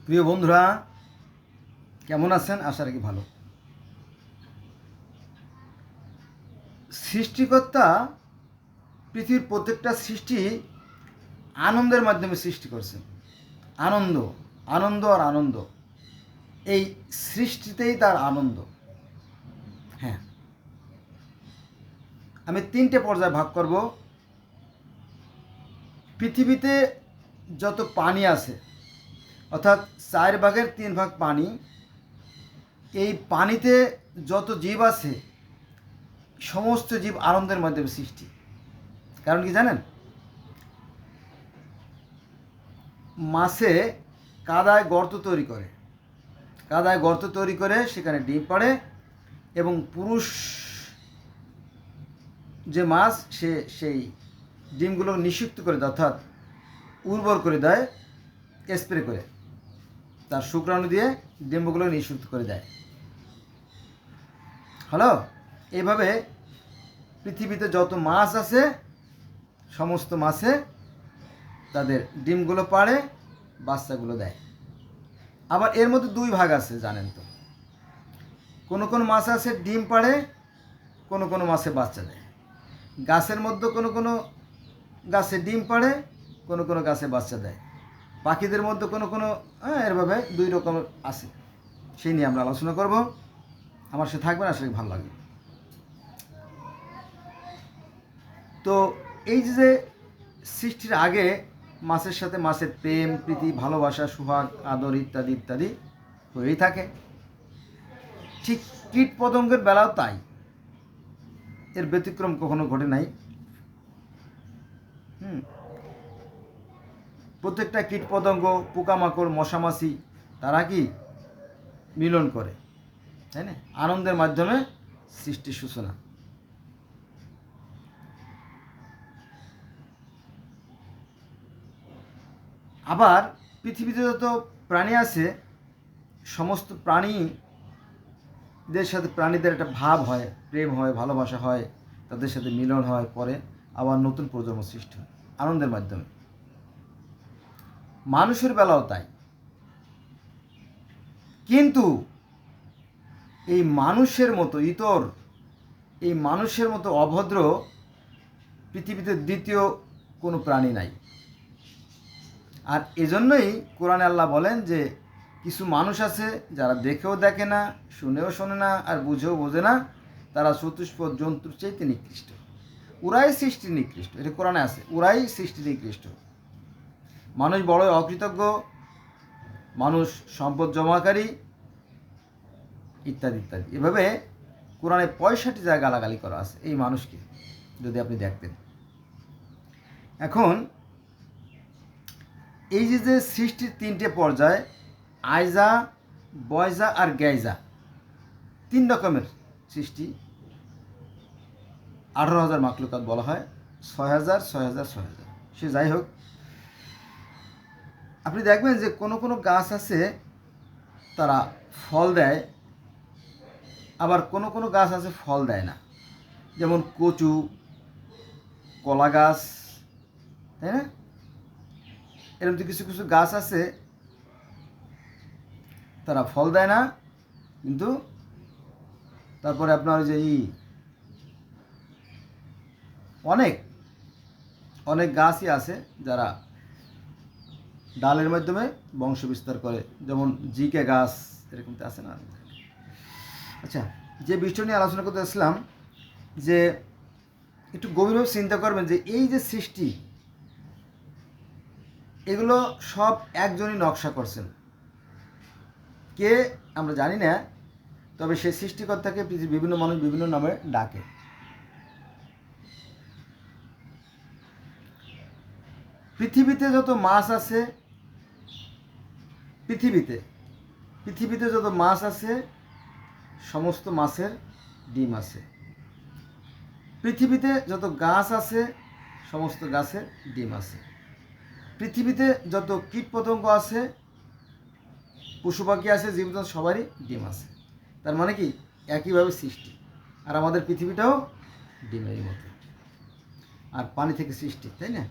প্রিয় বন্ধুরা, কেমন আছেন? আশা রাখি ভালো। সৃষ্টিকর্তা পৃথিবীর প্রত্যেকটা সৃষ্টি আনন্দের মাধ্যমে সৃষ্টি করছেন। আনন্দ, আনন্দ আর আনন্দ, এই সৃষ্টিতেই তার আনন্দ। হ্যাঁ, আমি 3টে পর্যায়ে ভাগ করব। পৃথিবীতে যত পানি আছে, অর্থাৎ 4/3 পানি, এই পানিতে যত জীব আছে সমস্ত জীব আনন্দের মাধ্যমে সৃষ্টি। কারণ কি জানেন? মাছে কাদায় গর্ত তৈরি করে, কাদায় গর্ত তৈরি করে সেখানে ডিম পাড়ে এবং পুরুষ যে মাছ সে সেই ডিমগুলো নিষিক্ত করে দেয়, অর্থাৎ উর্বর করে দেয় স্প্রে করে, তার শুক্রাণু দিয়ে ডিমগুলো নিষিক্ত করে দেয়। হ্যালো, এইভাবে পৃথিবীতে যত মাছ আছে সমস্ত মাছে তাদের ডিমগুলো পাড়ে, বাচ্চাগুলো দেয়। আবার এর মধ্যে 2 ভাগ আছে, জানেন তো। কোনো কোনো মাছ আছে ডিম পাড়ে, কোনো কোনো মাছে বাচ্চা দেয়। গাছের মধ্যে কোনো কোনো গাছে ডিম পাড়ে, কোনো কোনো গাছে বাচ্চা দেয়। পাখিদের মধ্যে কোনো কোনো এরভাবে 2 রকম আছে। সেই নিয়ে আমরা আলোচনা করব। আমার সাথে থাকবেন, আসলে ভালো লাগবে। তো এই যে সৃষ্টির আগে মাছের সাথে মাছের প্রেম, প্রীতি, ভালোবাসা, সোহাগ, আদর ইত্যাদি ইত্যাদি হয়েই থাকে। ঠিক কীট পতঙ্গের বেলাও তাই, এর ব্যতিক্রম কখনো ঘটে নাই। প্রত্যেকটা কীট পতঙ্গ, পোকামাকড়, মশামাছি, তারা কি মিলন করে, তাই না? আনন্দের মাধ্যমে সৃষ্টির সূচনা। আবার পৃথিবীতে যত প্রাণী আছে সমস্ত প্রাণীদের সাথে প্রাণীদের একটা ভাব হয়, প্রেম হয়, ভালোবাসা হয়, তাদের সাথে মিলন হয়, পরে আবার নতুন প্রজন্ম সৃষ্টি হয় আনন্দের মাধ্যমে। মানুষের বেলাও তাই। কিন্তু এই মানুষের মতো এই মানুষের মতো অভদ্র পৃথিবীতে দ্বিতীয় কোনো প্রাণী নাই। আর এজন্যই কোরআনে আল্লাহ বলেন যে কিছু মানুষ আছে যারা দেখেও দেখে না, শুনেও শোনে না, আর বুঝেও বোঝে না, তারা চতুষ্পদ জন্তুর চাইতে নিকৃষ্ট। ওরাই সৃষ্টি নিকৃষ্ট, এটা কোরআনে আছে, ওরাই সৃষ্টি নিকৃষ্ট। মানুষ বড়ই অকৃতজ্ঞ, মানুষ সম্পদ জমাকারী, ইত্যাদি ইত্যাদি। এভাবে কোরআনে 65 জায়গা গালাগালি করা আছে এই মানুষকে, যদি আপনি দেখতেন। এখন এই যে সৃষ্টির 3টে পর্যায়, আইজা, বয়জা আর গ্যাইজা, 3 রকমের সৃষ্টি। 18,000 মাখলুকাত বলা হয়, 6,000 6,000 6,000। সে যাই হোক, আপনি দেখবেন যে কোনো কোনো গাছ আছে তারা ফল দেয়, আবার কোনো কোনো গাছ আছে ফল দেয় না। যেমন কচু, কলা গাছ, তাই না? এরকম কিছু কিছু গাছ আছে তারা ফল দেয় না, কিন্তু তারপরে আপনার যে অনেক অনেক গাছই আছে যারা ডালের মাধ্যমে বংশ বিস্তার করে, যেমন জিকে গাছ, এরকম তো আছে না? আচ্ছা, যে বিষয় নিয়ে আলোচনা করতে আসলাম, যে একটু গভীরভাবে চিন্তা করবেন যে এই যে সৃষ্টি, এগুলো সব একজনই নকশা করছেন। কে আমরা জানি না, তবে সেই সৃষ্টিকর্তাকে পৃথিবীর বিভিন্ন মানুষ বিভিন্ন নামে ডাকে। পৃথিবীতে যত মাছ আছে, পৃথিবীতে যত মাছ আছে সমস্ত মাছের ডিম আছে। পৃথিবীতে যত গাছ আছে সমস্ত গাছের ডিম আছে। পৃথিবীতে যত কীটপতঙ্গ আছে, পশু পাখি আছে, জীবজন্তু, সবারই ডিম আছে। তার মানে কি একইভাবে সৃষ্টি। আর আমাদের পৃথিবীটাও ডিমের মতো, আর পানি থেকে সৃষ্টি, তাই না?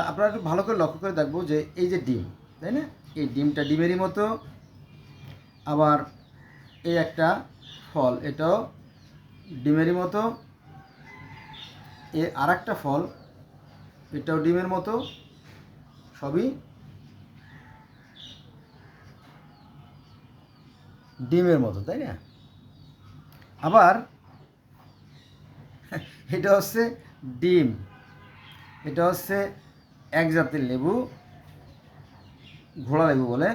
আপনারা একটু ভালো করে লক্ষ্য করে দেখবো যে এই যে ডিম, তাই না, এই ডিমটা ডিমেরই মতো। আবার এই একটা ফল, এটাও ডিমেরই মতো। আর একটা ফল, এটাও ডিমের মতো। সবই ডিমের মতো, তাই না? আবার এটা হচ্ছে ডিম, এটা হচ্ছে এক জাতের লেবু, ঘোড়া লেবু বলে।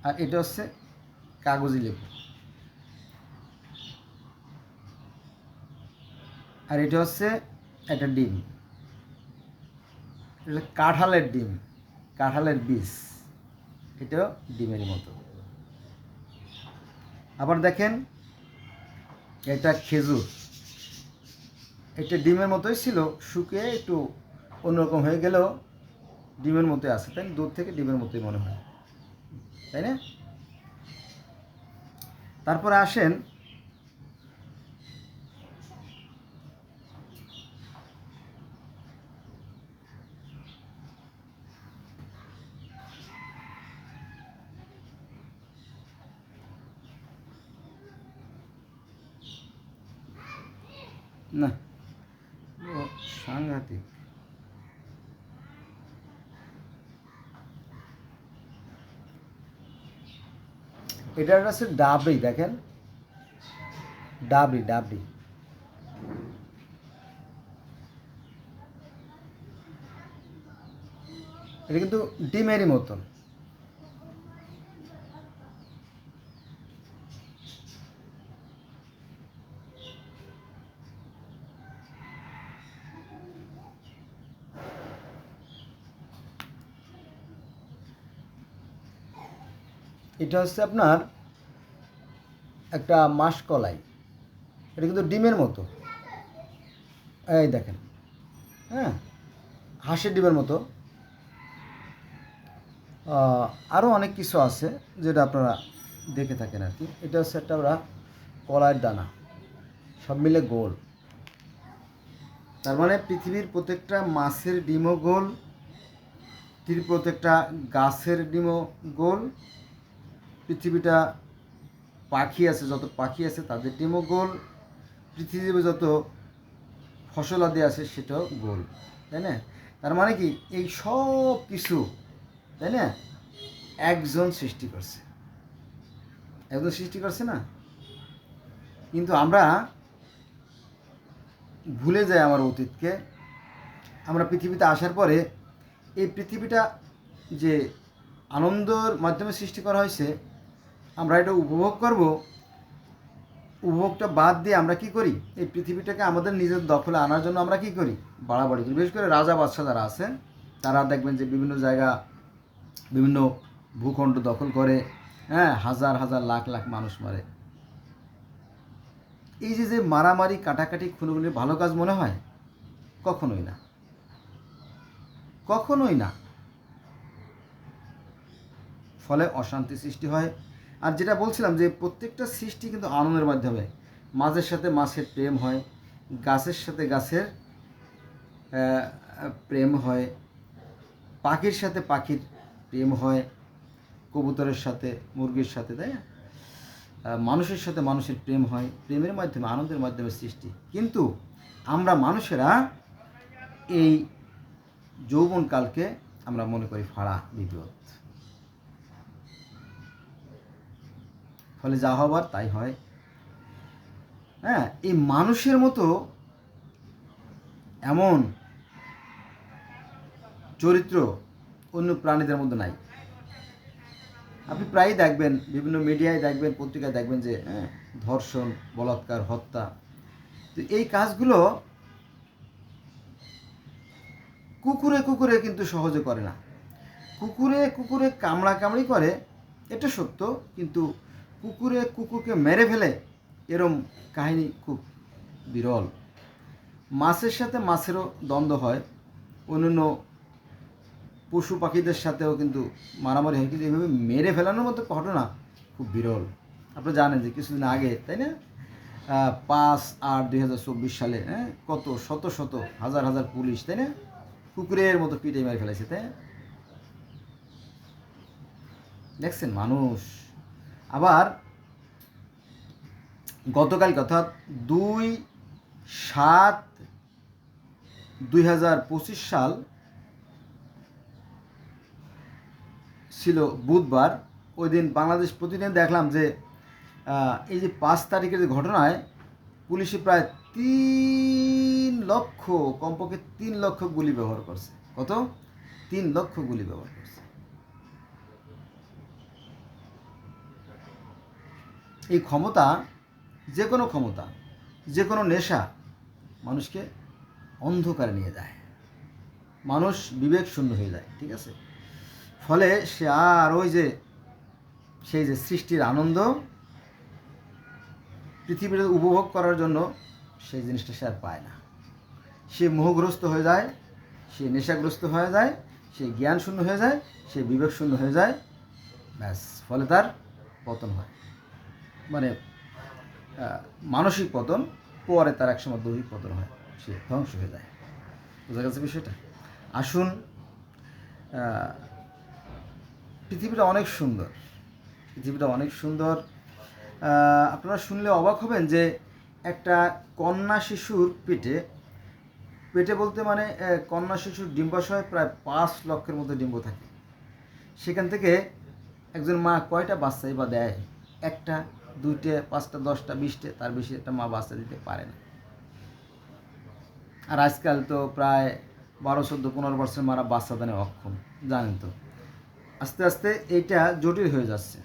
আর এটা হচ্ছে কাগজি লেবু। আর এটা হচ্ছে একটা ডিম, এটা কাঁঠালের ডিম, কাঁঠালের বীজ, এটাও ডিমের মতো। আবার দেখেন, এটা খেজুর, এটা ডিমের মতোই ছিল, শুকিয়ে একটু অন্যরকম হয়ে গেলেও ডিমের মতোই আছে, তাই দূর থেকে ডিমের মতোই মনে হয়, তাই না? তারপরে আসেন না, ও সাংঘাতিক। এটা হচ্ছে ডাবরি, দেখেন ডাবরি, ডাবরি। এটা কিন্তু ডিমেরই মতন। এটা হচ্ছে আপনার একটা মাসকলাই, এটা কিন্তু ডিমের মতো, এই দেখেন, হ্যাঁ, হাঁসের ডিমের মতো। আরও অনেক কিছু আছে যেটা আপনারা দেখে থাকেন আর কি। এটা হচ্ছে একটা আমরা কলাইয়ের দানা, সব মিলে গোল। তার মানে পৃথিবীর প্রত্যেকটা মাছের ডিমও গোল, পৃথিবীর প্রত্যেকটা গাছের ডিমও গোল, পৃথিবীটা পাখি আছে, যত পাখি আছে তাদের ডিমও গোল, পৃথিবীতে যত ফসলাদি আছে সেটাও গোল, তাই না? তার মানে কি, এই সব কিছু, তাই না, একজন সৃষ্টি করছে, একজন সৃষ্টি করছে না? কিন্তু আমরা ভুলে যাই আমার অতীতকে। আমরা পৃথিবীতে আসার পরে এই পৃথিবীটা যে আনন্দের মাধ্যমে সৃষ্টি করা হয়েছে, আমরা এটা উপভোগ করব, উপভোগটা বাদ দিয়ে আমরা কি করি, এই পৃথিবীটাকে আমাদের নিজের দখলে আনার জন্য আমরা কি করি, বাড়াবাড়ি করি। বিশেষ করে রাজা বাদশাহ যারা আছেন, তারা দেখবেন যে বিভিন্ন জায়গা, বিভিন্ন ভূখণ্ড দখল করে, হ্যাঁ, হাজার হাজার লাখ লাখ মানুষ মারে। এই যে যে মারামারি, কাটাকাটি, খুনোখুনি ভালো কাজ মনে হয়? কখনোই না, কখনোই না। ফলে অশান্তি সৃষ্টি হয়। আর যেটা বলছিলাম যে প্রত্যেকটা সৃষ্টি কিন্তু আনন্দের মাধ্যমে, মাছের সাথে মাছের প্রেম হয়, গাছের সাথে গাছের প্রেম হয়, পাখির সাথে পাখির প্রেম হয়, কবুতরের সাথে মুরগির সাথে, তাই না? মানুষের সাথে মানুষের প্রেম হয়, প্রেমের মাধ্যমে, আনন্দের মাধ্যমে সৃষ্টি। কিন্তু আমরা মানুষেরা এই যৌবনকালকে আমরা মনে করি ফাড়া বিপদ, ফলে যা হবার তাই হয়। হ্যাঁ, এই মানুষের মতো এমন চরিত্র অন্য প্রাণীদের মধ্যে নাই। আপনি প্রায়ই দেখবেন, বিভিন্ন মিডিয়ায় দেখবেন, পত্রিকায় দেখবেন যে ধর্ষণ, বলাৎকার, হত্যা। তো এই কাজগুলো কুকুরে কুকুরে কিন্তু সহজে করে না। কুকুরে কুকুরে কামড়াকামড়ি করে, এটা সত্য, কিন্তু কুকুরে কুকুরকে মেরে ফেলে এরম কাহিনী খুব বিরল। মাছের সাথে মাছেরও দ্বন্দ্ব হয়, অন্যান্য পশু পাখিদের সাথেও কিন্তু মারামারি হয়, কিন্তু এইভাবে মেরে ফেলানোর মতো ঘটনা খুব বিরল। আপনারা জানেন যে কিছুদিন আগে, তাই না, 5/8/2024 সালে, কত শত শত হাজার হাজার পুলিশ, তাই না, কুকুরের মতো পিটে মেরে ফেলেছে, তাই না? দেখছেন মানুষ। আবার গতকাল কথা 2/7/2025 সাল ছিল বুধবার। ওই দিন বাংলাদেশ প্রতিদিন দেখলাম যে এই যে 5 তারিখের যে ঘটনায় পুলিশে প্রায় 3 লক্ষ, কমপক্ষে 3 লক্ষ গুলি ব্যবহার করছে। কত? 3 লক্ষ গুলি ব্যবহার করছে। এই ক্ষমতা, যে কোনো ক্ষমতা, যে কোনো নেশা মানুষকে অন্ধকারে নিয়ে যায়, মানুষ বিবেক শূন্য হয়ে যায়, ঠিক আছে? ফলে সে আর ওই যে সেই যে সৃষ্টির আনন্দ পৃথিবীর উপভোগ করার জন্য সেই জিনিসটা সে আর পায় না। সে মোহগ্রস্ত হয়ে যায়, সে নেশাগ্রস্ত হয়ে যায়, সে জ্ঞান শূন্য হয়ে যায়, সে বিবেক শূন্য হয়ে যায়, ব্যাস ফলে তার পতন হয়। মানে মানসিক পতন, পরে তার একসময় দৈহিক পতন হয়, সে ধ্বংস হয়ে যায়। বোঝা গেছে বিষয়টা? আসুন, পৃথিবীটা অনেক সুন্দর, পৃথিবীটা অনেক সুন্দর। আপনারা শুনলে অবাক হবেন যে একটা কন্যা শিশুর পেটে বলতে মানে কন্যা শিশুর ডিম্বাশয় প্রায় 5 লক্ষের মতো ডিম্ব থাকে। সেখান থেকে একজন মা কয়টা বাচ্চাই বা দেয়? 1টা, 2টে, 5টা, 10টা, 20টে, তার বেশি একটা মা বাচ্চা দিতে পারে না। আর আজকাল তো প্রায় 12, 14, 15% মারা বাচ্চা দানে অক্ষম, জানেন তো। আস্তে আস্তে এইটা জটিল হয়ে যাচ্ছে,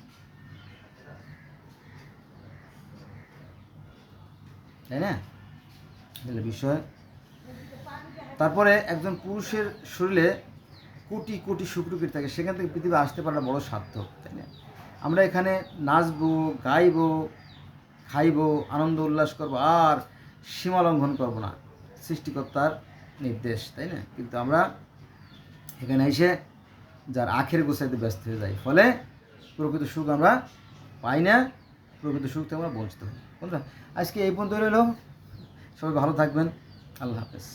তাই না? এগুলো বিষয়। তারপরে একজন পুরুষের শরীরে কোটি কোটি শুক্রকীট থাকে, সেখান থেকে পৃথিবী আসতে পারাটা বড় সার্থক, তাই না? আমরা এখানে নাচবো, গাইবো, খাইবো, আনন্দ উল্লাস করবো, আর সীমা লঙ্ঘন করবো না, সৃষ্টিকর্তার নির্দেশ, তাই না? কিন্তু আমরা এখানে এসে যার আখের গোছাইতে ব্যস্ত হয়ে যাই, ফলে প্রকৃত সুখ আমরা পাই না, প্রকৃত সুখ থেকে আমরা বঞ্চিত হই। বন্ধুরা, আজকে এই পর্যন্ত রইল। সবাই ভালো থাকবেন। আল্লাহ হাফেজ।